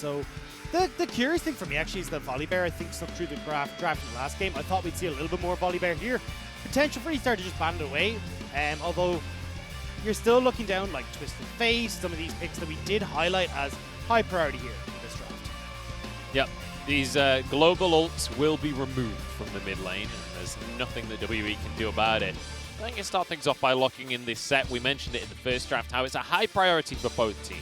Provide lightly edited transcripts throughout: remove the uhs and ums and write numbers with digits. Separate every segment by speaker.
Speaker 1: So the curious thing for me actually is that Volibear, I think, snuck through the draft in the last game. I thought we'd see a little bit more Volibear here. Potential for eStar to just ban it away, although you're still looking down like Twisted Fate, some of these picks that we did highlight as high priority here in this draft.
Speaker 2: Yep, these global ults will be removed from the mid lane, and there's nothing that WE can do about it. I think you start things off by locking in this set. We mentioned it in the first draft, how it's a high priority for both teams.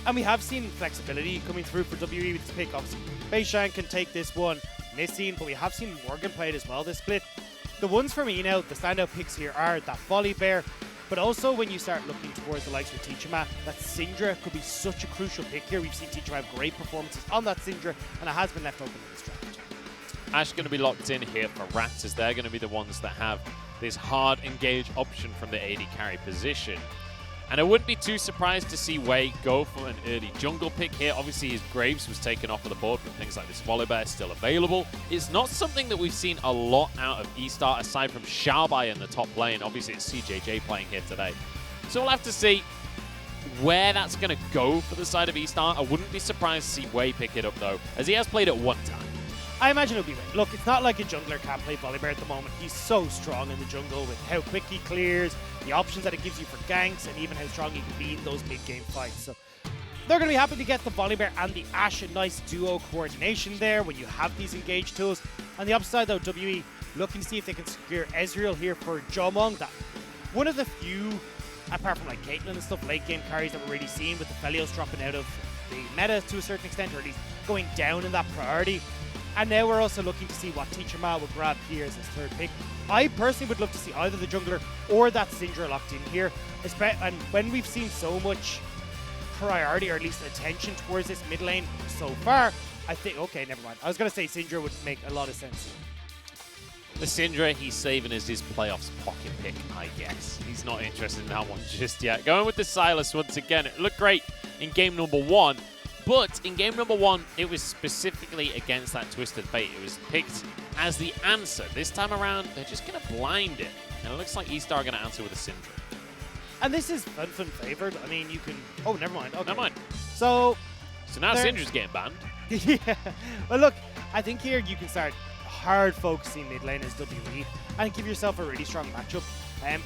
Speaker 1: And we have seen flexibility coming through for WE with this pick. Obviously, Beishan can take this one, missing, but we have seen Morgan play it as well this split. The ones for me now, the standout picks here are that Volibear, but also when you start looking towards the likes of Teachama, that Syndra could be such a crucial pick here. We've seen Teachama have great performances on that Syndra, and it has been left open in this draft.
Speaker 2: Ash going to be locked in here for Rats, as they're going to be the ones that have this hard engage option from the AD carry position. And I wouldn't be too surprised to see Wei go for an early jungle pick here. Obviously, his Graves was taken off of the board, but things like this Volibear still available. It's not something that we've seen a lot out of eStar, aside from Xiaobai in the top lane. Obviously, it's CJJ playing here today. So we'll have to see where that's going to go for the side of eStar. I wouldn't be surprised to see Wei pick it up, though, as he has played it one time.
Speaker 1: I imagine it'll be Wei. Look, it's not like a jungler can't play Volibear at the moment. He's so strong in the jungle with how quick he clears, the options that it gives you for ganks, and even how strong he can be in those mid-game fights. So they're going to be happy to get the Volibear and the Ashe, a nice duo coordination there when you have these engage tools. On the upside, though, WE looking to see if they can secure Ezreal here for Jomong. That one of the few, apart from like Caitlyn and stuff, late-game carries that we're really seeing with the Felios dropping out of the meta to a certain extent, or at least going down in that priority. And now we're also looking to see what Teachama will grab here as his third pick. I personally would love to see either the jungler or that Syndra locked in here. And when we've seen so much priority, or at least attention towards this mid lane so far, I think, okay, never mind. I was going to say Syndra would make a lot of sense.
Speaker 2: The Syndra, he's saving as his playoffs pocket pick, I guess. He's not interested in that one just yet. Going with the Silas once again. It looked great in game number 1. But in game number 1, it was specifically against that Twisted Fate. It was picked as the answer. This time around, they're just going to blind it. And it looks like eStar are going to answer with a Syndra.
Speaker 1: And this is Fun favored. I mean, you can... Oh, never mind. Okay.
Speaker 2: Never mind.
Speaker 1: So
Speaker 2: now Syndra's getting banned.
Speaker 1: Yeah. Well, look, I think here you can start hard focusing mid lane as WE and give yourself a really strong matchup.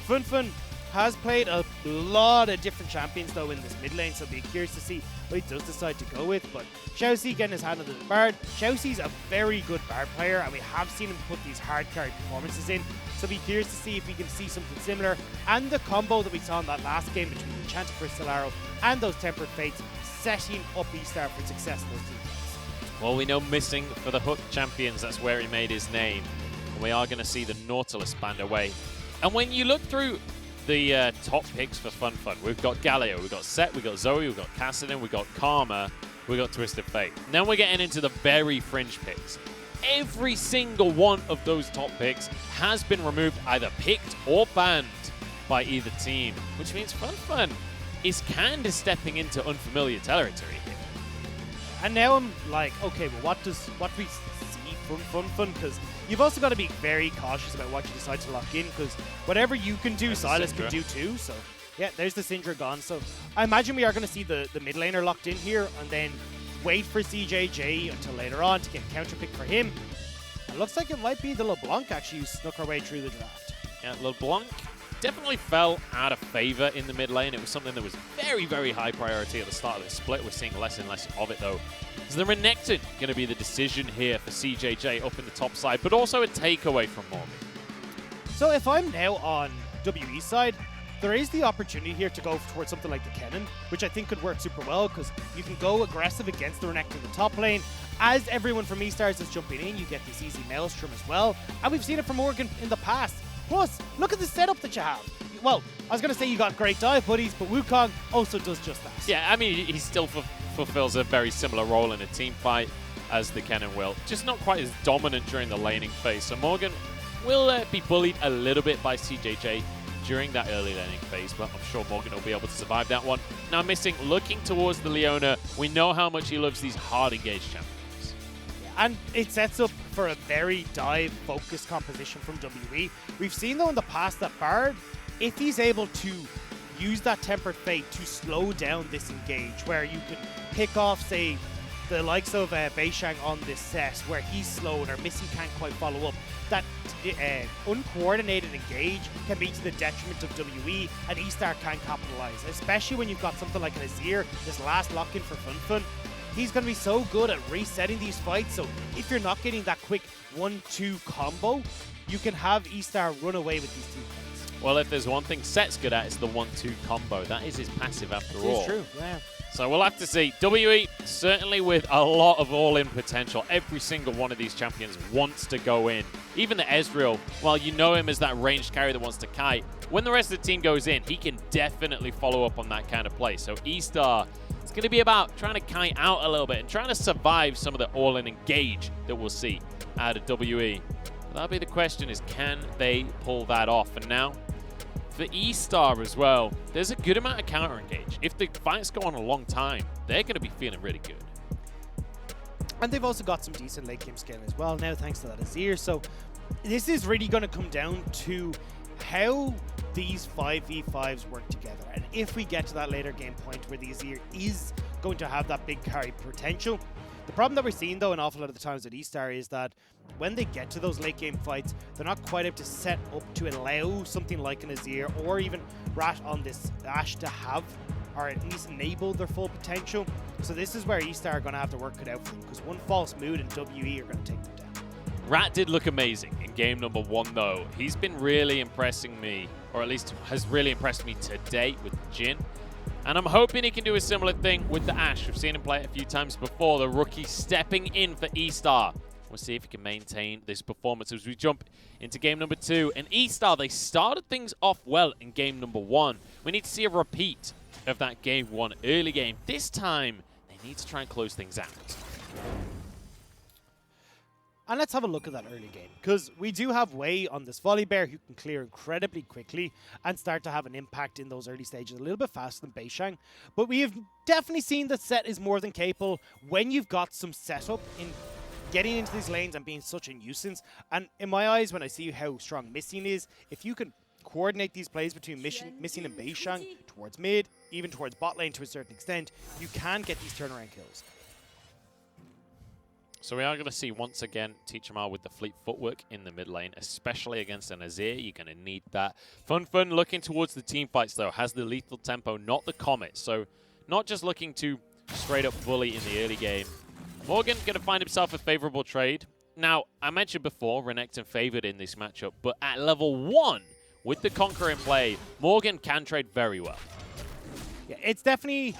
Speaker 1: Fun has played a lot of different champions though in this mid lane, so be curious to see what he does decide to go with. But Xiaoxi getting his hand on the Bard. Xiaoxi's a very good Bard player, and we have seen him put these hard carry performances in, so be curious to see if we can see something similar. And the combo that we saw in that last game between the Enchanted Crystallaro and those Tempered Fates, setting up eStar for success in those team fights.
Speaker 2: Well, we know missing for the Hook champions, that's where he made his name. And we are going to see the Nautilus banned away. And when you look through the top picks for Fun, we've got Galio, we've got Set, we've got Zoe, we've got Kassadin, we've got Karma, we've got Twisted Fate. Now we're getting into the very fringe picks. Every single one of those top picks has been removed, either picked or banned by either team, which means Fun is kind of stepping into unfamiliar territory here.
Speaker 1: And now I'm like, okay, well, what do we see from Fun? Because you've also got to be very cautious about what you decide to lock in, because whatever you can do, Silas can do too. So yeah, there's the Syndra gone. So I imagine we are going to see the mid laner locked in here, and then wait for CJJ until later on to get a counter pick for him. It looks like it might be the LeBlanc actually who snuck our way through the draft.
Speaker 2: Yeah, LeBlanc definitely fell out of favor in the mid lane. It was something that was very, very high priority at the start of the split. We're seeing less and less of it, though. Is the Renekton going to be the decision here for CJJ up in the top side, but also a takeaway from Morgan?
Speaker 1: So if I'm now on WE's side, there is the opportunity here to go towards something like the Kennen, which I think could work super well, because you can go aggressive against the Renekton in the top lane. As everyone from eStars is jumping in, you get this easy Maelstrom as well. And we've seen it from Morgan in the past. Plus, look at the setup that you have. Well, I was going to say you got great dive buddies, but Wukong also does just that.
Speaker 2: Yeah, I mean, he still fulfills a very similar role in a team fight as the Kennen will. Just not quite as dominant during the laning phase. So Morgan will be bullied a little bit by CJJ during that early laning phase, but I'm sure Morgan will be able to survive that one. Now missing, looking towards the Leona. We know how much he loves these hard engaged champions.
Speaker 1: And it sets up for a very dive-focused composition from WE. We've seen, though, in the past that Bard, if he's able to use that Tempered Fate to slow down this engage, where you can pick off, say, the likes of Beishang on this set, where he's slow and our missing can't quite follow up, that uncoordinated engage can be to the detriment of WE, and eStar can capitalize, especially when you've got something like an Azir, this last lock-in for Funfun. He's going to be so good at resetting these fights, so if you're not getting that quick 1-2 combo, you can have eStar run away with these team fights.
Speaker 2: Well, if there's one thing Set's good at, it's the 1-2 combo. That is his passive after all.
Speaker 1: It's true, yeah.
Speaker 2: So we'll have to see. WE certainly with a lot of all-in potential. Every single one of these champions wants to go in. Even the Ezreal, while you know him as that ranged carry that wants to kite, when the rest of the team goes in, he can definitely follow up on that kind of play. So eStar, it's going to be about trying to kite out a little bit and trying to survive some of the all-in engage that we'll see out of WE. That'll be the question, is can they pull that off? And now, for eStar as well, there's a good amount of counter engage. If the fights go on a long time, they're going to be feeling really good.
Speaker 1: And they've also got some decent late game scaling as well now, thanks to that Azir. So this is really going to come down to how these 5v5s work together. And if we get to that later game point where the Azir is going to have that big carry potential, the problem that we're seeing though an awful lot of the times at eStar is that when they get to those late game fights, they're not quite able to set up to allow something like an Azir or even Rat on this Ashe to have, or at least enable their full potential. So this is where eStar are going to have to work it out for them, because one false mood and WE are going to take them down.
Speaker 2: Rat did look amazing in game number 1 though. He's been really impressing me, or at least has really impressed me to date with Jhin. And I'm hoping he can do a similar thing with the Ashe. We've seen him play it a few times before. The rookie stepping in for eStar. We'll see if he can maintain this performance as we jump into game number 2. And eStar, they started things off well in game number 1. We need to see a repeat of that game 1 early game. This time, they need to try and close things out.
Speaker 1: And let's have a look at that early game, because we do have Wei on this volley bear who can clear incredibly quickly and start to have an impact in those early stages a little bit faster than Beishang. But we have definitely seen that Set is more than capable when you've got some setup in getting into these lanes and being such a nuisance. And in my eyes, when I see how strong Missing is, if you can coordinate these plays between Missing and Beishang towards mid, even towards bot lane to a certain extent, you can get these turnaround kills.
Speaker 2: So we are going to see, once again, Teachermar with the fleet footwork in the mid lane, especially against an Azir. You're going to need that. Funfun looking towards the team fights, though, has the lethal tempo, not the Comet. So not just looking to straight up bully in the early game. Morgan going to find himself a favorable trade. Now, I mentioned before, Renekton favored in this matchup, but at level 1, with the Conqueror in play, Morgan can trade very well.
Speaker 1: Yeah, it's definitely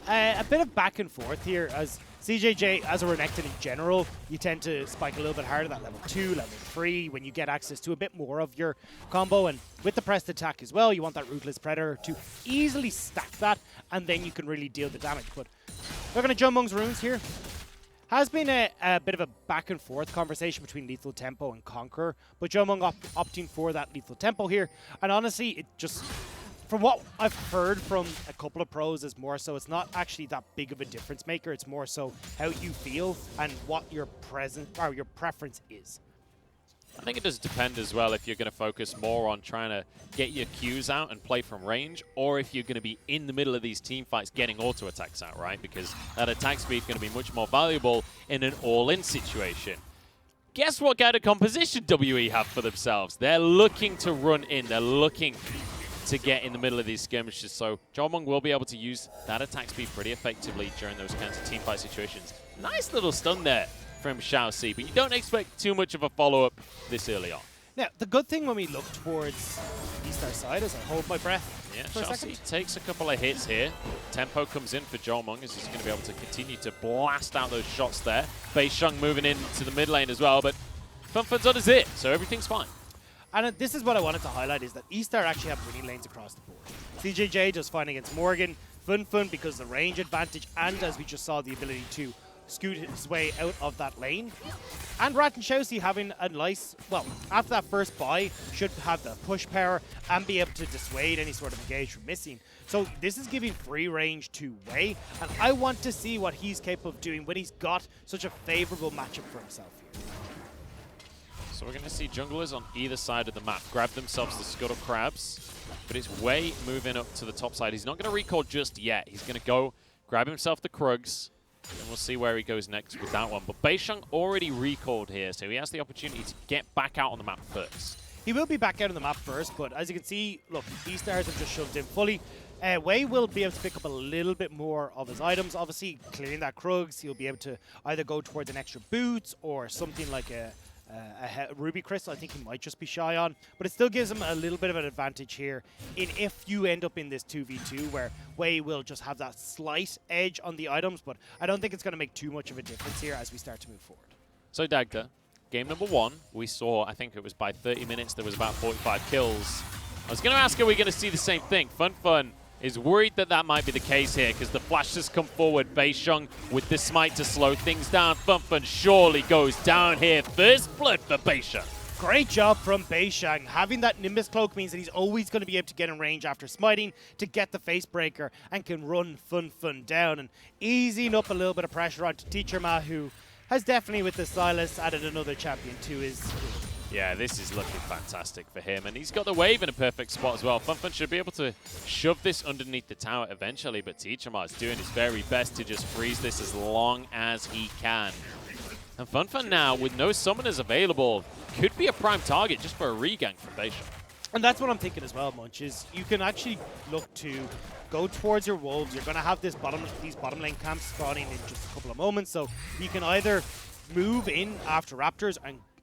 Speaker 1: a bit of back and forth here, as CJJ, as a Renekton in general, you tend to spike a little bit harder at level 2, level 3, when you get access to a bit more of your combo. And with the pressed attack as well, you want that Ruthless Predator to easily stack that, and then you can really deal the damage. But we're going to Jump Amongst Runes here. Has been a bit of a back and forth conversation between Lethal Tempo and Conqueror, but Jomung opting for that Lethal Tempo here. And honestly, it just, from what I've heard from a couple of pros, is more so it's not actually that big of a difference maker. It's more so how you feel and what your preference is.
Speaker 2: I think it does depend as well if you're going to focus more on trying to get your Qs out and play from range, or if you're going to be in the middle of these team fights getting auto attacks out, right? Because that attack speed is going to be much more valuable in an all-in situation. Guess what kind of composition WE have for themselves? They're looking to run in. They're looking to get in the middle of these skirmishes. So Jomung will be able to use that attack speed pretty effectively during those kinds of team fight situations. Nice little stun there from Shao C, but you don't expect too much of a follow-up this early on.
Speaker 1: Now, the good thing when we look towards eStar side is I hold my breath for a
Speaker 2: Shao
Speaker 1: second.
Speaker 2: C takes a couple of hits here. Tempo comes in for Jomung as he's going to be able to continue to blast out those shots there. Beishang moving into the mid lane as well, but Funfun's on his hit, so everything's fine.
Speaker 1: And this is what I wanted to highlight, is that eStar actually have winning lanes across the board. CJJ just fighting against Morgan, Funfun because of the range advantage, and as we just saw, the ability to scoot his way out of that lane. And Rat and Shao C having a nice, well, after that first buy, should have the push power and be able to dissuade any sort of engage from Missing. So this is giving free range to Wei, and I want to see what he's capable of doing when he's got such a favorable matchup for himself here.
Speaker 2: So we're going to see junglers on either side of the map grab themselves the Scuttle Crabs, but it's Wei moving up to the top side. He's not going to recall just yet. He's going to go grab himself the Krugs, And we'll see where he goes next with that one. But Beisheng already recalled here, so he has the opportunity to get back out on the map first.
Speaker 1: He will be back out on the map first, but as you can see, look, eStars have just shoved in fully. Wei will be able to pick up a little bit more of his items. Obviously, clearing that Krugs, he'll be able to either go towards an extra boots or something like a Ruby Crystal. I think he might just be shy on, but it still gives him a little bit of an advantage here if you end up in this 2v2 where Wei will just have that slight edge on the items, but I don't think it's going to make too much of a difference here as we start to move forward.
Speaker 2: So Dagda, game number 1, we saw, I think it was by 30 minutes, there was about 45 kills. I was going to ask, are we going to see the same thing? Fun is worried that that might be the case here because the flash has come forward. Beisheng with the smite to slow things down. Fun surely goes down here. First blood for Beisheng.
Speaker 1: Great job from Beisheng. Having that Nimbus Cloak means that he's always going to be able to get in range after smiting to get the face breaker and can run Fun down and easing up a little bit of pressure onto Teacher Ma, who has definitely, with the Silas, added another champion to his team.
Speaker 2: Yeah, this is looking fantastic for him, and he's got the wave in a perfect spot as well. Fun should be able to shove this underneath the tower eventually, but Teacher is doing his very best to just freeze this as long as he can. And Fun now, with no summoners available, could be a prime target just for a regank from Beisheng.
Speaker 1: And that's what I'm thinking as well, Munch, is you can actually look to go towards your wolves. You're going to have these bottom lane camps spawning in just a couple of moments, so you can either move in after Raptors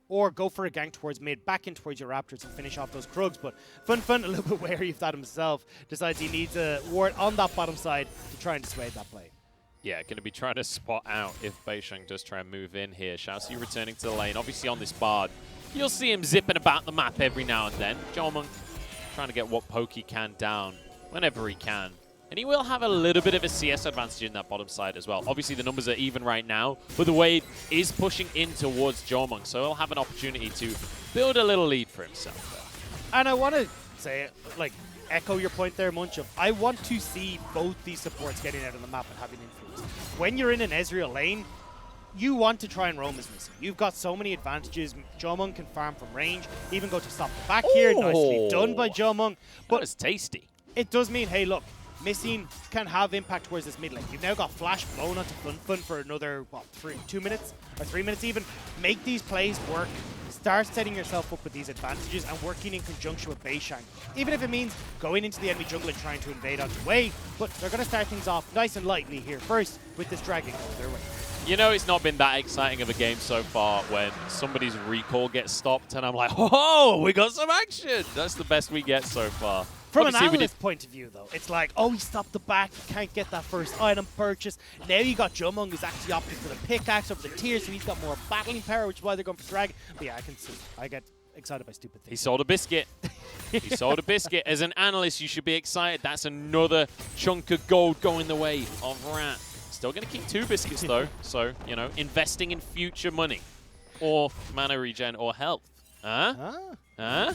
Speaker 1: or go for a gank towards mid, back in towards your Raptors and finish off those Krugs. But Fun, a little bit wary of that himself, decides he needs a ward on that bottom side to try and dissuade that play.
Speaker 2: Yeah, going to be trying to spot out if Beisheng does try and move in here. Xiaoxi returning to the lane, obviously on this Bard. You'll see him zipping about the map every now and then. Jomung trying to get what poke he can down whenever he can. And he will have a little bit of a CS advantage in that bottom side as well. Obviously, the numbers are even right now, but the wave is pushing in towards Jomung, so he'll have an opportunity to build a little lead for himself there.
Speaker 1: And I want to say, like, echo your point there, Munch, of I want to see both these supports getting out on the map and having influence. When you're in an Ezreal lane, you want to try and roam as missing. You've got so many advantages. Jomung can farm from range, even go to stop the back here. Nicely done by Jomung.
Speaker 2: But it's tasty.
Speaker 1: It does mean, hey, look, missing can have impact towards this mid lane. You've now got Flash blown onto Fun for another, what, 2 minutes? Or 3 minutes even. Make these plays work. Start setting yourself up with these advantages and working in conjunction with Beisheng. Even if it means going into the enemy jungle and trying to invade onto Wei, but they're going to start things off nice and lightly here first with this dragging over their way.
Speaker 2: You know, it's not been that exciting of a game so far when somebody's recall gets stopped and I'm like, oh, we got some action. That's the best we get so far.
Speaker 1: From an analyst point of view, though, it's like, oh, he stopped the back, he can't get that first item purchase. Now you got Jomung, who's actually opting for the pickaxe over the tier, so he's got more battling power, which is why they're going for Dragon. But yeah, I get excited by stupid things.
Speaker 2: He sold a biscuit. He sold a biscuit. As an analyst, you should be excited. That's another chunk of gold going the way of Rat. Still going to keep 2 biscuits, though. So, you know, investing in future money or mana regen or health. Huh?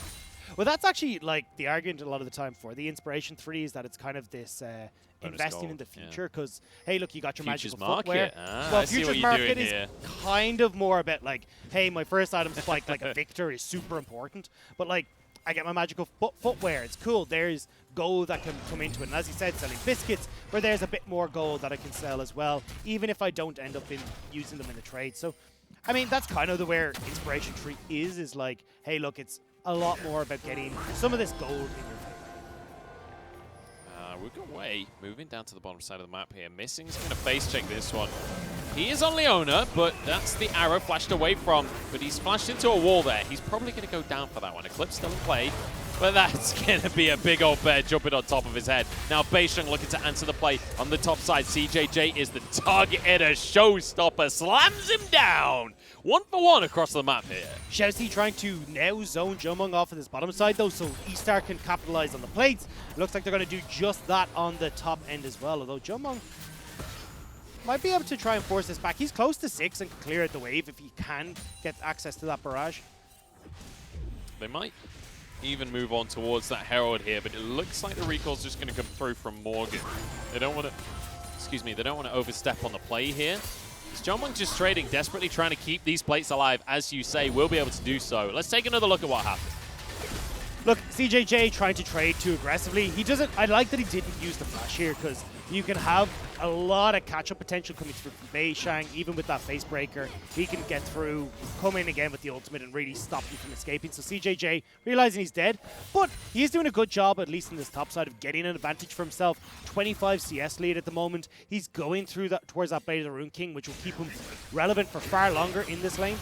Speaker 1: Well, that's actually like the argument a lot of the time for the Inspiration 3 is that it's kind of this investing in the future because, hey, look, you got your
Speaker 2: Futures
Speaker 1: magical
Speaker 2: market.
Speaker 1: footwear. Well, Futures market is
Speaker 2: here.
Speaker 1: kind of more about like, hey, my first item spike like a Victor is super important, but like I get my magical footwear. It's cool. There's gold that can come into it. And as you said, selling biscuits, where there's a bit more gold that I can sell as well, even if I don't end up using them in the trade. So, I mean, that's kind of the where Inspiration 3 is like, hey, look, it's a lot more about getting some of this gold in your favor.
Speaker 2: We've got Wei moving down to the bottom side of the map here. Missing's going to face check this one. He is on Leona, but that's the arrow flashed away from. But he's flashed into a wall there. He's probably going to go down for that one. Eclipse still in play, but that's going to be a big old bear jumping on top of his head. Now Beisheng looking to answer the play on the top side. CJJ is the target and a showstopper. Slams him down. 1 for 1 across the map here.
Speaker 1: Xiaoxi trying to now zone Jomung off of this bottom side though, so eStar can capitalize on the plates. It looks like they're going to do just that on the top end as well, although Jomung might be able to try and force this back. He's close to 6 and can clear out the wave if he can get access to that barrage.
Speaker 2: They might even move on towards that Herald here, but it looks like the recall's just going to come through from Morgan. They don't want to overstep on the play here. Jomung just trading, desperately trying to keep these plates alive, as you say, will be able to do so. Let's take another look at what happened.
Speaker 1: Look, CJJ trying to trade too aggressively. He doesn't. I like that he didn't use the flash here because you can have a lot of catch-up potential coming through from Beishang, even with that face breaker. He can get through, come in again with the ultimate and really stop you from escaping. So CJJ realizing he's dead, but he's doing a good job, at least in this top side, of getting an advantage for himself. 25 CS lead at the moment. He's going through that towards that Blade of the Rune King, which will keep him relevant for far longer in this lane.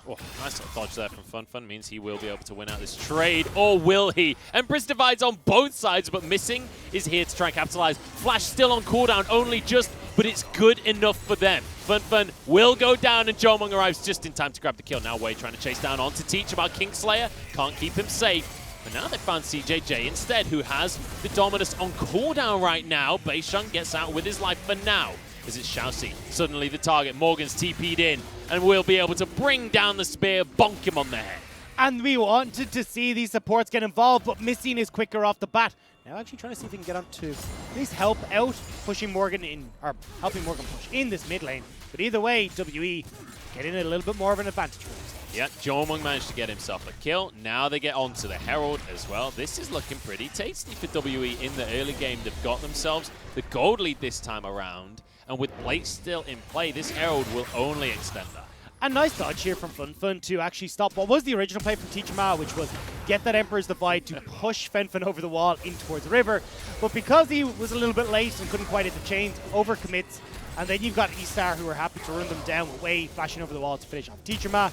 Speaker 2: Oh, nice little dodge there from FunFun. Means he will be able to win out this trade, or will he? Empress divides on both sides, but Missing is here to try and capitalize. Flash still on cooldown, only just, but it's good enough for them. FunFun will go down, and Jomong arrives just in time to grab the kill. Now Wei trying to chase down on to teach about Kingslayer. Can't keep him safe. But now they found CJJ instead, who has the Dominus on cooldown right now. Beishang gets out with his life for now. As it's Xiaoxi, suddenly the target. Morgan's TP'd in, and will be able to bring down the spear, bonk him on the head.
Speaker 1: And we wanted to see these supports get involved, but Missing is quicker off the bat. Now actually trying to see if he can get on to at least help out, pushing Morgan in, or helping Morgan push in this mid lane. But either way, WE getting a little bit more of an advantage for himself.
Speaker 2: Yeah, Jomong managed to get himself a kill. Now they get onto the Herald as well. This is looking pretty tasty for WE in the early game. They've got themselves the gold lead this time around. And with Blake still in play, this Herald will only extend that.
Speaker 1: A nice dodge here from FunFun to actually stop what was the original play from Teacher Ma, which was get that Emperor's Divide to push FunFun over the wall in towards the river. But because he was a little bit late and couldn't quite hit the chains, overcommits. And then you've got eStar, who are happy to run them down with Wei flashing over the wall to finish off Teacher Ma.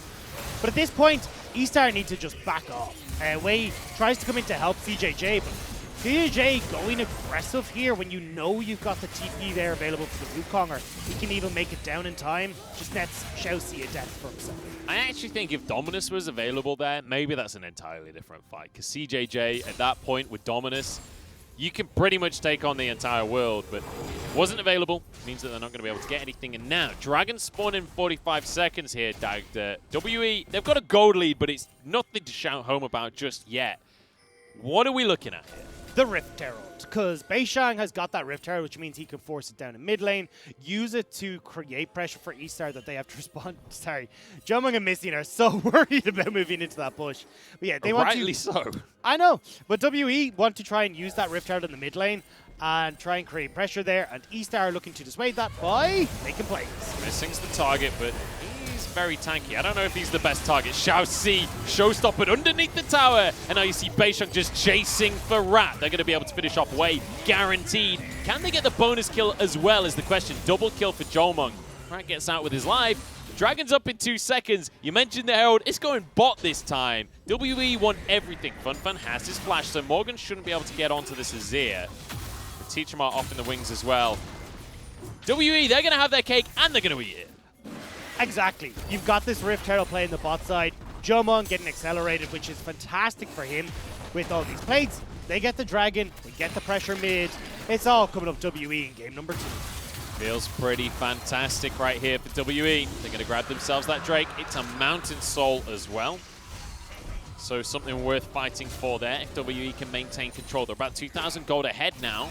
Speaker 1: But at this point, eStar need to just back off. Wei tries to come in to help CJJ, but CJJ going aggressive here when you know you've got the TP there available for the Wukong, or he can even make it down in time. Just nets Xiaoxi a death for himself.
Speaker 2: I actually think if Dominus was available there, maybe that's an entirely different fight. Because CJJ, at that point with Dominus, you can pretty much take on the entire world, but wasn't available. Means that they're not going to be able to get anything. And now, Dragon spawn in 45 seconds here, Dag. WE, they've got a gold lead, but it's nothing to shout home about just yet. What are we looking at here?
Speaker 1: The Rift Herald, because Beishang has got that Rift Herald, which means he can force it down in mid lane, use it to create pressure for eStar that they have to respond. Sorry, Jomong and Missing are so worried about moving into that push. But yeah, they want to.
Speaker 2: Rightly so.
Speaker 1: I know, but WE want to try and use that Rift Herald in the mid lane and try and create pressure there, and eStar are looking to dissuade that by making plays.
Speaker 2: Missing's the target, but he's very tanky. I don't know if he's the best target. Xiaoxi, showstopper underneath the tower, and now you see Beishang just chasing for Rat. They're going to be able to finish off Wei, guaranteed. Can they get the bonus kill as well is the question. Double kill for Jomong. Rat gets out with his life. Dragon's up in 2 seconds. You mentioned the Herald. It's going bot this time. WE want everything. FunFun has his flash, so Morgan shouldn't be able to get onto this Azir. Teach him off in the wings as well. WE, they're going to have their cake and they're going to eat it.
Speaker 1: Exactly. You've got this Rift Herald playing the bot side. Jomong getting accelerated, which is fantastic for him with all these plates. They get the Dragon, they get the pressure mid. It's all coming up WE in game number 2.
Speaker 2: Feels pretty fantastic right here for WE. They're going to grab themselves that Drake. It's a Mountain Soul as well. So something worth fighting for there if WE can maintain control. They're about 2,000 gold ahead now.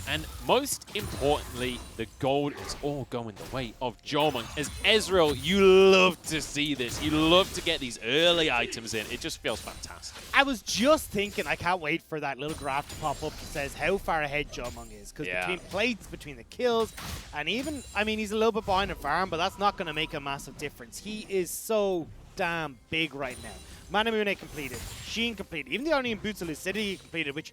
Speaker 2: And most importantly, the gold is all going the way of Jomong. As Ezreal, you love to see this. You love to get these early items in. It just feels fantastic.
Speaker 1: I was just thinking, I can't wait for that little graph to pop up that says how far ahead Jomong is. Because between plates, between the kills, and even, I mean, he's a little bit behind in farm, but that's not going to make a massive difference. He is so damn big right now. Manamune completed, Sheen completed, even the Onion Boots of Lucidity completed, which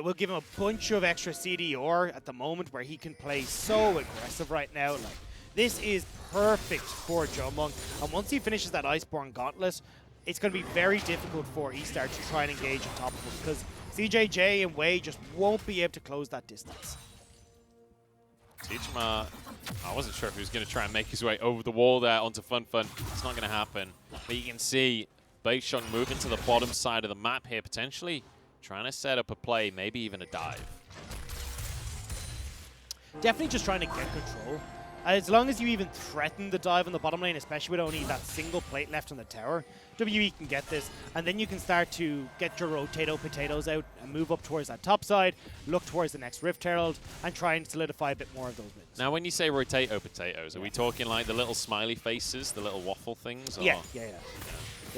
Speaker 1: will give him a bunch of extra CDR at the moment where he can play so aggressive right now. Like, this is perfect for Jomong. And once he finishes that Iceborne Gauntlet, it's going to be very difficult for eStar to try and engage on top of him because CJJ and Wei just won't be able to close that distance.
Speaker 2: Teachma, I wasn't sure if he was going to try and make his way over the wall there onto FunFun. It's not going to happen. But you can see Beishang moving to the bottom side of the map here, potentially trying to set up a play, maybe even a dive.
Speaker 1: Definitely just trying to get control. As long as you even threaten the dive on the bottom lane, especially with only that single plate left on the tower, WE can get this, and then you can start to get your rotato potatoes out and move up towards that top side, look towards the next Rift Herald, and try and solidify a bit more of those wins.
Speaker 2: Now, when you say rotato potatoes, are we talking like the little smiley faces, the little waffle things? Or?
Speaker 1: Yeah,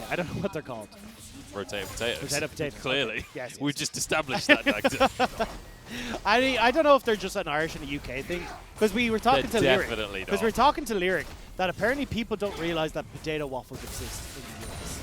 Speaker 1: I don't know what they're called.
Speaker 2: Rotato potatoes.
Speaker 1: Potato potatoes.
Speaker 2: Clearly.
Speaker 1: Okay. Yes.
Speaker 2: We've just established that, Doctor.
Speaker 1: I don't know if they're just an Irish and a UK thing, because we were talking to Lyric. Because we were talking to Lyric that apparently people don't realize that potato waffles exist in the US.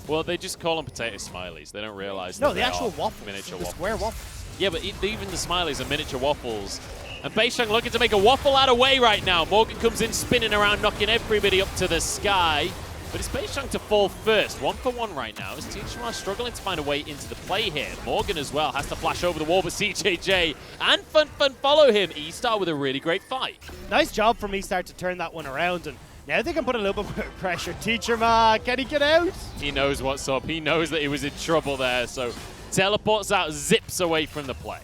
Speaker 2: Well, they just call them potato smileys. They don't realize.
Speaker 1: No,
Speaker 2: that
Speaker 1: the actual waffles,
Speaker 2: miniature
Speaker 1: the
Speaker 2: waffles.
Speaker 1: square waffles.
Speaker 2: Yeah, but even the smileys are miniature waffles. And Beishang looking to make a waffle out of way right now. Morgan comes in spinning around, knocking everybody up to the sky. But it's Beishang to fall first. 1-for-1 right now. As Tichima struggling to find a way into the play here. Morgan as well has to flash over the wall, but CJJ and Fun follow him. eStar with a really great fight.
Speaker 1: Nice job from eStar to turn that one around. And now they can put a little bit more pressure. Tichima, can he get out?
Speaker 2: He knows what's up. He knows that he was in trouble there. So teleports out, zips away from the play.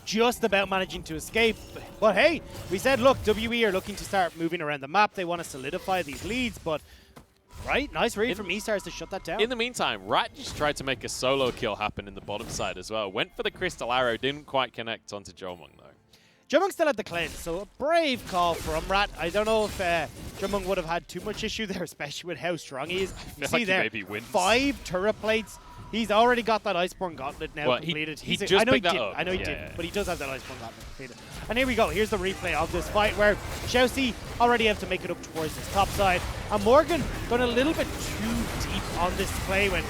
Speaker 1: Just about managing to escape. But hey, we said, look, WE are looking to start moving around the map. They want to solidify these leads, but right, nice read from eStars to shut that down.
Speaker 2: In the meantime, Rat just tried to make a solo kill happen in the bottom side as well. Went for the crystal arrow, didn't quite connect onto Jomung though.
Speaker 1: Jomung still had the cleanse, so a brave call from Rat. I don't know if Jomung would have had too much issue there, especially with how strong he is. You see there,
Speaker 2: maybe wins.
Speaker 1: 5 turret plates. He's already got that Iceborne Gauntlet now completed.
Speaker 2: He just picked that up.
Speaker 1: I know he didn't, but he does have that Iceborne Gauntlet completed. And here we go. Here's the replay of this fight where Chelsea already have to make it up towards this top side. And Morgan going a little bit too deep on this play when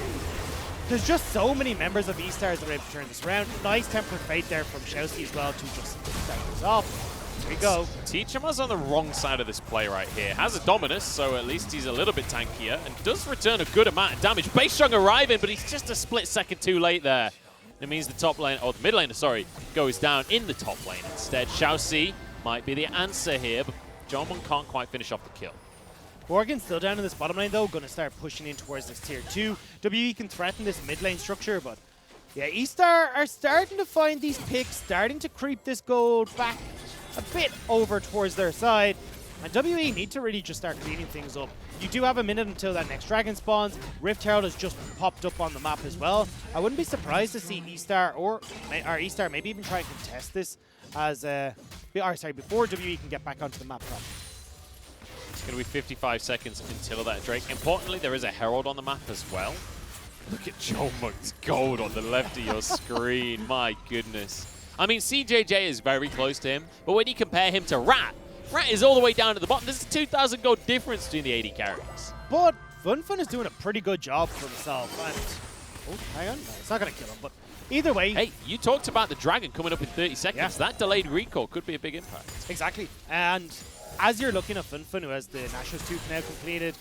Speaker 1: there's just so many members of eStars that are able to turn this around. Nice tempered fate there from Chelsea as well to just start this off. Here we go.
Speaker 2: Tichima's on the wrong side of this play right here. Has a Dominus, so at least he's a little bit tankier and does return a good amount of damage. Beishang arriving, but he's just a split second too late there. It means the top lane, or the mid laner, sorry, goes down in the top lane instead. Xiaoxi might be the answer here, but Jomung can't quite finish off the kill.
Speaker 1: Morgan's still down in this bottom lane though, going to start pushing in towards this tier 2. WE can threaten this mid lane structure, but yeah, eStar are starting to find these picks, starting to creep this gold back a bit over towards their side. And WE need to really just start cleaning things up. You do have a minute until that next dragon spawns. Rift Herald has just popped up on the map as well. I wouldn't be surprised to see eStar or eStar maybe even try and contest this as before WE can get back onto the map properly.
Speaker 2: It's going to be 55 seconds until that Drake. Importantly, there is a Herald on the map as well. Look at Jomung's gold on the left of your screen. My goodness. I mean, CJJ is very close to him, but when you compare him to Rat is all the way down to the bottom. There's a 2,000 gold difference between the 80 carries.
Speaker 1: But Fun is doing a pretty good job for himself. And, oh, hang on. No, it's not going to kill him, but either way.
Speaker 2: Hey, you talked about the dragon coming up in 30 seconds. Yeah. That delayed recall could be a big impact.
Speaker 1: Exactly. And as you're looking at Fun, who has the Nashor's Tooth now completed,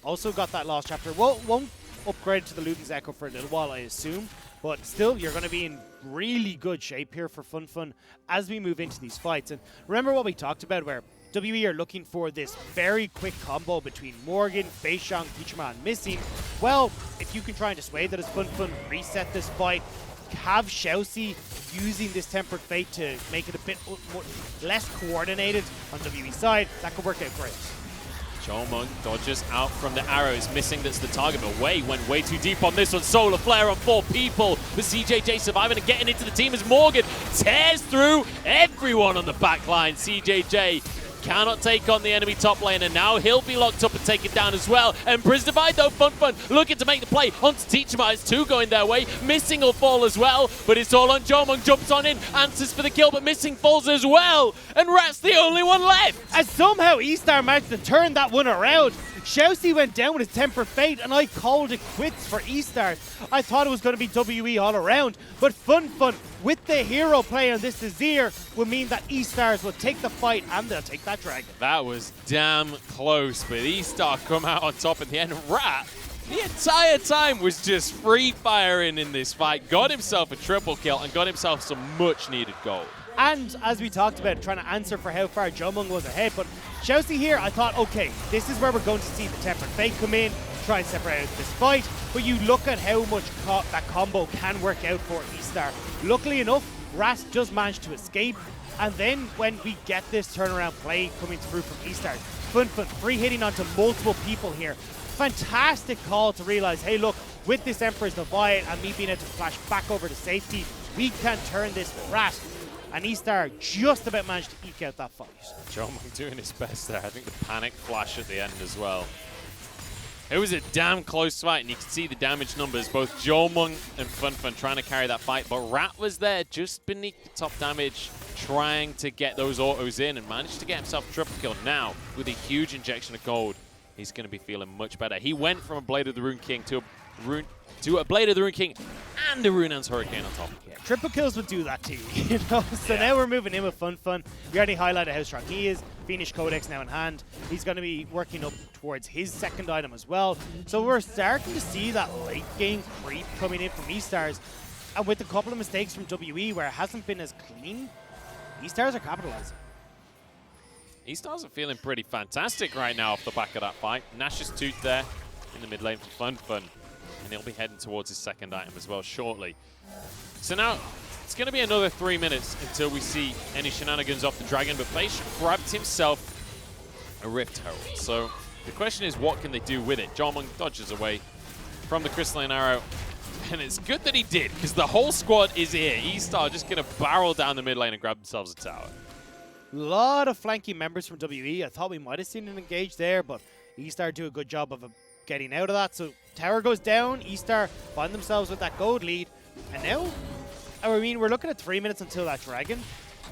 Speaker 1: also got that Lost Chapter. Well, won't upgrade to the Luden's Echo for a little while, I assume. But still, you're going to be in really good shape here for Fun as we move into these fights. And remember what we talked about where WE are looking for this very quick combo between Morgan, Beishang, Tichima, and Missing. Well, if you can try and dissuade that as Fun reset this fight, have Xiaoxi using this Tempered Fate to make it a bit more, less coordinated on WE's side, that could work out great.
Speaker 2: Jomung dodges out from the arrows, missing that's the target, but Wei went way too deep on this one. Solar Flare on 4 people, but CJJ surviving and getting into the team as Morgan tears through everyone on the back line. CJJ cannot take on the enemy top lane, and now he'll be locked up and taken down as well. Emperor's Divide though, Fun looking to make the play onto Tichima. It's 2 going their way. Missing will fall as well, but it's all on Jomung. Jumps on in, answers for the kill, but Missing falls as well. And Rat's the only one left.
Speaker 1: And somehow eStar managed to turn that one around. Xiaoxi went down with his Tempered Fate, and I called it quits for eStar. I thought it was going to be WE all around, but Fun with the hero play on this Azir will mean that eStars will take the fight and they'll take that dragon.
Speaker 2: That was damn close, but eStar come out on top in the end. Rat, the entire time, was just free firing in this fight. Got himself a triple kill and got himself some much needed gold.
Speaker 1: And as we talked about, trying to answer for how far Jomung was ahead, but Xiaoxi here, I thought, okay, this is where we're going to see the Tempered Fate come in, try and separate out this fight, but you look at how much that combo can work out for eStar. Luckily enough, Rat does manage to escape, and then when we get this turnaround play coming through from eStar, Fun free hitting onto multiple people here. Fantastic call to realize, hey look, with this Emperor's Divide and me being able to flash back over to safety, we can turn this Rat. And eStar just about managed to eke out that fight.
Speaker 2: Jomung doing his best there. I think the panic flash at the end as well. It was a damn close fight, and you can see the damage numbers. Both Jomung and FunFun trying to carry that fight, but Rat was there just beneath the top damage, trying to get those autos in and managed to get himself a triple kill. Now, with a huge injection of gold, he's going to be feeling much better. He went from a Blade of the Rune King to a Blade of the Rune King and a Runehan's Hurricane on top.
Speaker 1: Yeah, triple kills would do that to you, you know? So now we're moving in with FunFun. We already highlighted how strong he is. Phoenix Codex now in hand. He's going to be working up towards his second item as well. So we're starting to see that late game creep coming in from eStars. And with a couple of mistakes from WE where it hasn't been as clean, eStars are capitalizing.
Speaker 2: eStars are feeling pretty fantastic right now off the back of that fight. Nash's Tooth there in the mid lane for FunFun. And he'll be heading towards his second item as well shortly. So now, it's going to be another 3 minutes until we see any shenanigans off the Dragon, but Beisha grabbed himself a Rift Herald. So the question is, what can they do with it? Jomung dodges away from the Crystalline Arrow, and it's good that he did, because the whole squad is here. eStar just going to barrel down the mid lane and grab themselves a tower.
Speaker 1: A lot of flanking members from WE. I thought we might have seen an engage there, but eStar do a good job of getting out of that. So tower goes down, eStar find themselves with that gold lead, and now, I mean, we're looking at 3 minutes until that Dragon.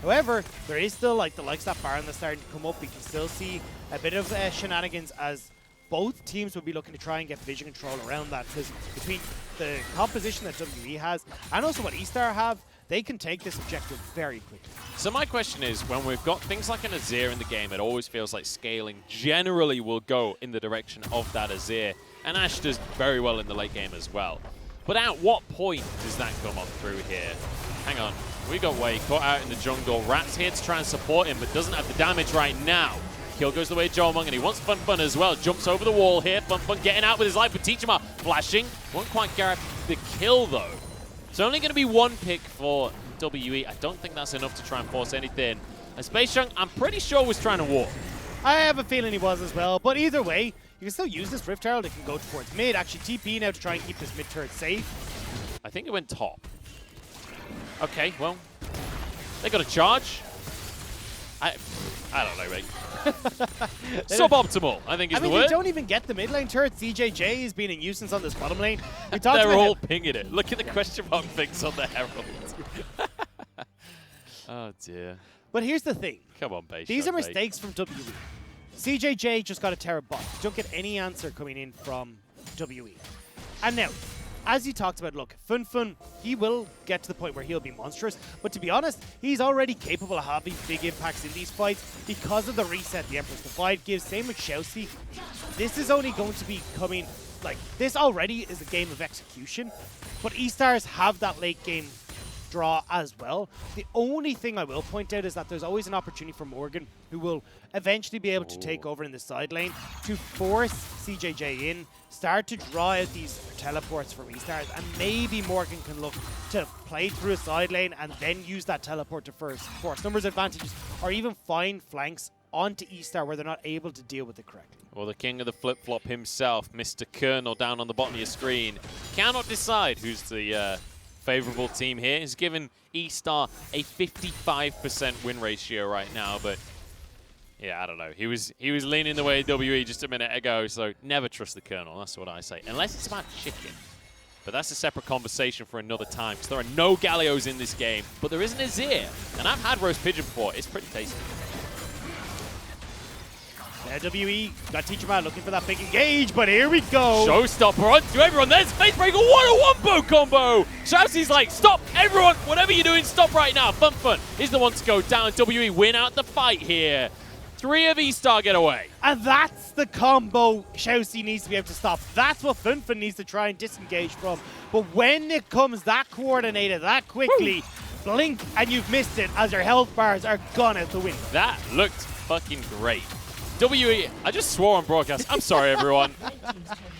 Speaker 1: However, there is still like the likes of that Baron that's starting to come up. We can still see a bit of shenanigans as both teams will be looking to try and get vision control around that, because between the composition that WE has and also what eStar have, they can take this objective very quickly.
Speaker 2: So my question is, when we've got things like an Azir in the game, it always feels like scaling generally will go in the direction of that Azir. And Ashe does very well in the late game as well. But at what point does that come up through here? Hang on. We got Wei caught out in the jungle. Rat's here to try and support him, but doesn't have the damage right now. Kill goes the way of Jomung, and he wants FunFun as well. Jumps over the wall here. FunFun getting out with his life, but Teachama flashing. Won't quite get the kill, though. It's only going to be one pick for WE. I don't think that's enough to try and force anything. And Space Junk, I'm pretty sure, was trying to walk.
Speaker 1: I have a feeling he was as well, but either way, you can still use this Rift Herald. It can go towards mid. Actually, TP now to try and keep this mid turret safe.
Speaker 2: I think it went top. Okay, well, they got a charge. I don't know, mate. Suboptimal, I think is the word.
Speaker 1: They don't even get the mid lane turret. CJJ is being a nuisance on this bottom lane.
Speaker 2: They're all pinging it. Look at the question mark things on the Herald. Oh, dear.
Speaker 1: But here's the thing.
Speaker 2: Come on, Beisha.
Speaker 1: These are mistakes from WE. CJJ just got a Terra bot. You don't get any answer coming in from WE. And now, as you talked about, look, FunFun, he will get to the point where he'll be monstrous. But to be honest, he's already capable of having big impacts in these fights because of the reset the Emperor's Divide gives. Same with Chelsea. This is only going to be coming, like, this already is a game of execution. But eStars have that late game draw as well. The only thing I will point out is that there's always an opportunity for Morgan, who will eventually be able to take over in the side lane, to force CJJ in, start to draw out these teleports from eStars, and maybe Morgan can look to play through a side lane and then use that teleport to force numbers advantages, or even find flanks onto eStar where they're not able to deal with it correctly.
Speaker 2: Well, the king of the flip-flop himself, Mr. Colonel, down on the bottom of your screen, cannot decide who's the favorable team here. He's given eStar a 55% win ratio right now, but yeah, I don't know. He was leaning the way of WE just a minute ago, so never trust the Colonel. That's what I say. Unless it's about chicken. But that's a separate conversation for another time, because there are no Gallios in this game, but there is an Azir. And I've had roast pigeon before. It's pretty tasty.
Speaker 1: WE got Teachama looking for that big engage, but here we go.
Speaker 2: Showstopper onto everyone. There's Facebreaker. What a wombo combo. Shousy's like, stop, everyone, whatever you're doing, stop right now. FunFun is the one to go down. WE win out the fight here. 3 of eStar get away.
Speaker 1: And that's the combo Shousy needs to be able to stop. That's what FunFun needs to try and disengage from. But when it comes that coordinated, that quickly, blink and you've missed it as your health bars are gone out the window.
Speaker 2: That looked fucking great. WE, I just swore on broadcast. I'm sorry, everyone.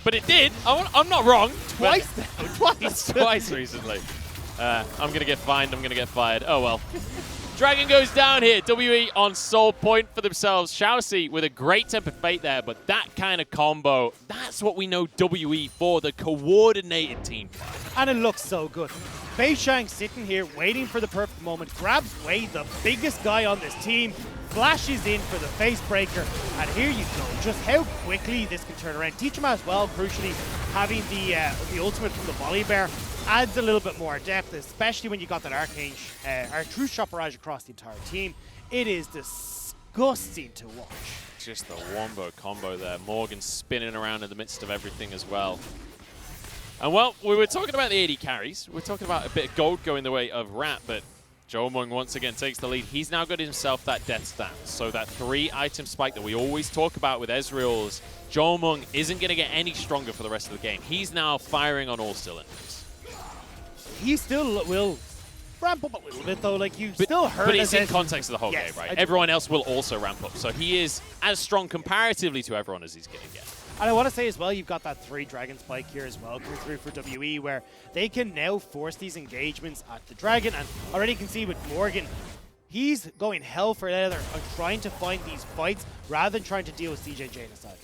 Speaker 2: But it did. I'm not wrong.
Speaker 1: Twice now. Twice.
Speaker 2: Twice recently. I'm going to get fined. I'm going to get fired. Oh, well. Dragon goes down here. WE on soul point for themselves. Xiaoxi with a great tempered fate there, but that kind of combo, that's what we know WE for, the coordinated team fight.
Speaker 1: And it looks so good. Beishang sitting here waiting for the perfect moment, grabs Wei, the biggest guy on this team, flashes in for the face breaker, and here you go. Just how quickly this can turn around. Teach him as well, crucially, having the ultimate from the volley bear adds a little bit more depth, especially when you got that true shot barrage across the entire team. It is disgusting to watch.
Speaker 2: Just the wombo combo there. Morgan spinning around in the midst of everything as well. And well, we were talking about the AD carries. We're talking about a bit of gold going the way of Rat, but Jomung once again takes the lead. He's now got himself that death stance. So that 3-item spike that we always talk about with Ezreal's, Jomung isn't going to get any stronger for the rest of the game. He's now firing on all cylinders.
Speaker 1: He still will ramp up a little bit, though. Like, you still heard.
Speaker 2: But it's in context of the whole game, right? Everyone else will also ramp up. So he is as strong comparatively to everyone as he's going to get.
Speaker 1: And I want to say as well, you've got that 3 Dragon Spike here as well coming through for WE, where they can now force these engagements at the Dragon. And already you can see with Morgan, he's going hell for leather on trying to find these fights rather than trying to deal with CJJ in the side lane.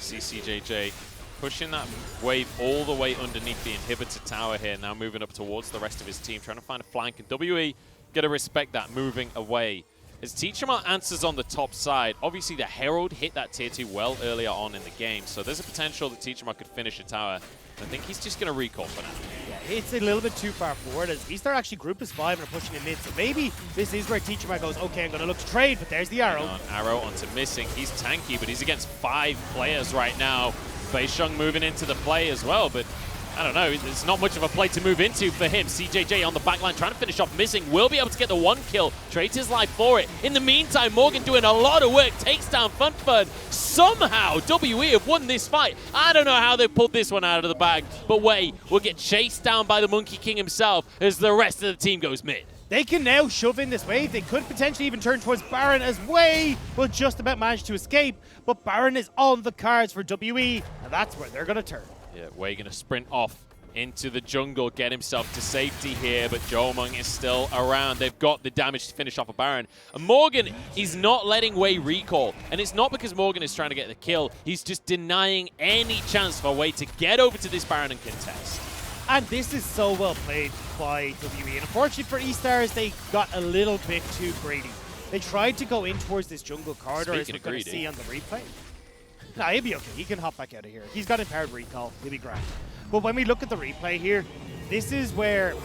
Speaker 2: See CJJ pushing that wave all the way underneath the inhibitor tower here, now moving up towards the rest of his team, trying to find a flank. And WE got to respect that, moving away. As Teacherma answers on the top side, obviously the Herald hit that tier 2 well earlier on in the game, so there's a potential that Teacherma could finish a tower. I think he's just going to recall for now.
Speaker 1: Yeah, it's a little bit too far forward as eStar actually group is 5 and are pushing in mid, so maybe this is where Teacherma goes, okay, I'm going to look to trade, but there's the arrow.
Speaker 2: Arrow onto Missing. He's tanky, but he's against 5 players right now. Beishang moving into the play as well, but I don't know, it's not much of a play to move into for him. CJJ on the backline trying to finish off Missing. Will be able to get the 1 kill. Trades his life for it. In the meantime, Morgan doing a lot of work. Takes down Funfun. Somehow, WE have won this fight. I don't know how they pulled this one out of the bag, but Wei will get chased down by the Monkey King himself as the rest of the team goes mid.
Speaker 1: They can now shove in this wave. They could potentially even turn towards Baron as Wei will just about manage to escape, but Baron is on the cards for WE, and that's where they're going to turn.
Speaker 2: Yeah, Wei going to sprint off into the jungle, get himself to safety here, but Jomung is still around. They've got the damage to finish off a Baron. And Morgan is not letting Wei recall, and it's not because Morgan is trying to get the kill. He's just denying any chance for Wei to get over to this Baron and contest.
Speaker 1: And this is so well played by WE. And unfortunately for eStars, they got a little bit too greedy. They tried to go in towards this jungle corridor, as we're going to see on the replay. Nah, he'll be okay. He can hop back out of here. He's got empowered recall. He'll be grand. But when we look at the replay here, this is where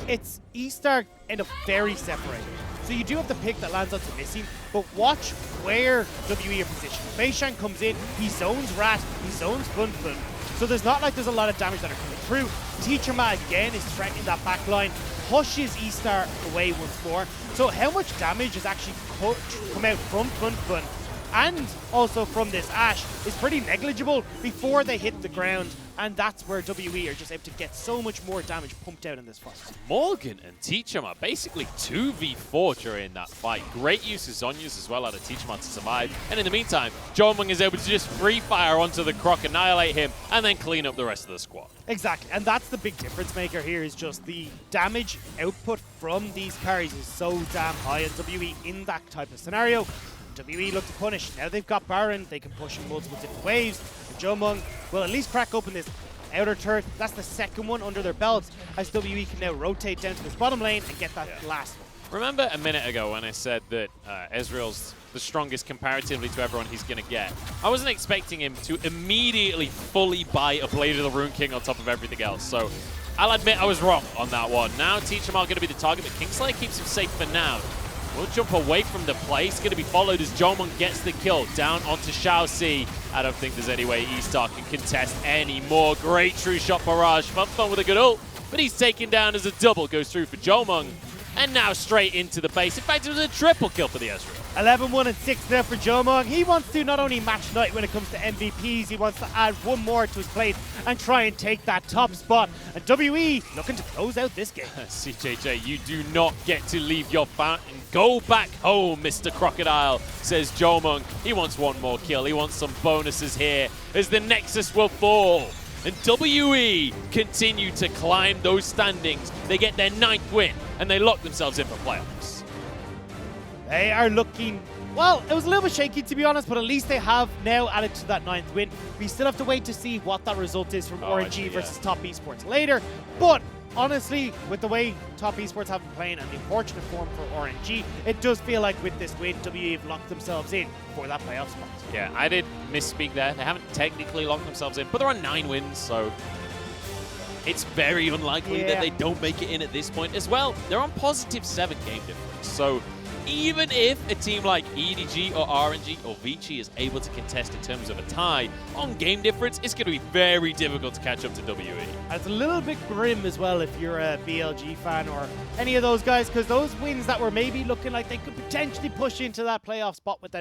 Speaker 1: it's eStar end up very separated. So you do have the pick that lands onto Missing, but watch where WE are positioned. Beishang comes in, he zones Rat, he zones Funfun. So there's not like there's a lot of damage that are coming through. Teacherma again is threatening that back line, pushes eStar away once more. So how much damage has actually come out from Funfun and also from this Ashe is pretty negligible before they hit the ground, and that's where WE are just able to get so much more damage pumped out in this fight.
Speaker 2: Morgan and Teacherma basically 2v4 during that fight. Great use of Zhonya's as well out of Teacherma to survive, and in the meantime, Jomung is able to just free fire onto the Croc, annihilate him, and then clean up the rest of the squad.
Speaker 1: Exactly, and that's the big difference maker here, is just the damage output from these carries is so damn high, and WE in that type of scenario, WE look to punish. Now they've got Baron, they can push in multiple different waves, and Jomung will at least crack open this outer turret. That's the second one under their belts, as WE can now rotate down to this bottom lane and get that last one.
Speaker 2: Remember a minute ago when I said that Ezreal's the strongest comparatively to everyone he's going to get? I wasn't expecting him to immediately fully buy a Blade of the Rune King on top of everything else, so I'll admit I was wrong on that one. Now Teacherma going to be the target, but Kingslayer keeps him safe for now. We'll jump away from the play. It's going to be followed as Jomung gets the kill down onto Xiaoxi. I don't think there's any way eStar can contest any more. Great true shot barrage. Funfun with a good ult, but he's taken down as a double goes through for Jomung. And now straight into the base. In fact, it was a triple kill for the Ezreal.
Speaker 1: 11-1 and 6 there for Jomung. He wants to not only match Knight when it comes to MVPs, he wants to add one more to his plate and try and take that top spot. And WE looking to close out this game.
Speaker 2: CJJ, you do not get to leave your fountain. Go back home, Mr. Crocodile, says Jomung. He wants one more kill. He wants some bonuses here as the Nexus will fall. And WE continue to climb those standings. They get their 9th win and they lock themselves in for playoffs.
Speaker 1: They are looking, well, it was a little bit shaky to be honest, but at least they have now added to that 9th win. We still have to wait to see what that result is from RNG versus Top Esports later. But honestly, with the way Top Esports have been playing and the unfortunate form for RNG, it does feel like with this win, WE have locked themselves in for that playoff spot.
Speaker 2: Yeah, I did misspeak there. They haven't technically locked themselves in, but they're on 9 wins, so it's very unlikely that they don't make it in at this point as well. They're on +7 game difference, so even if a team like EDG or RNG or Vici is able to contest in terms of a tie, on game difference, it's going to be very difficult to catch up to WE.
Speaker 1: And it's a little bit grim as well if you're a BLG fan or any of those guys, because those wins that were maybe looking like they could potentially push into that playoff spot with that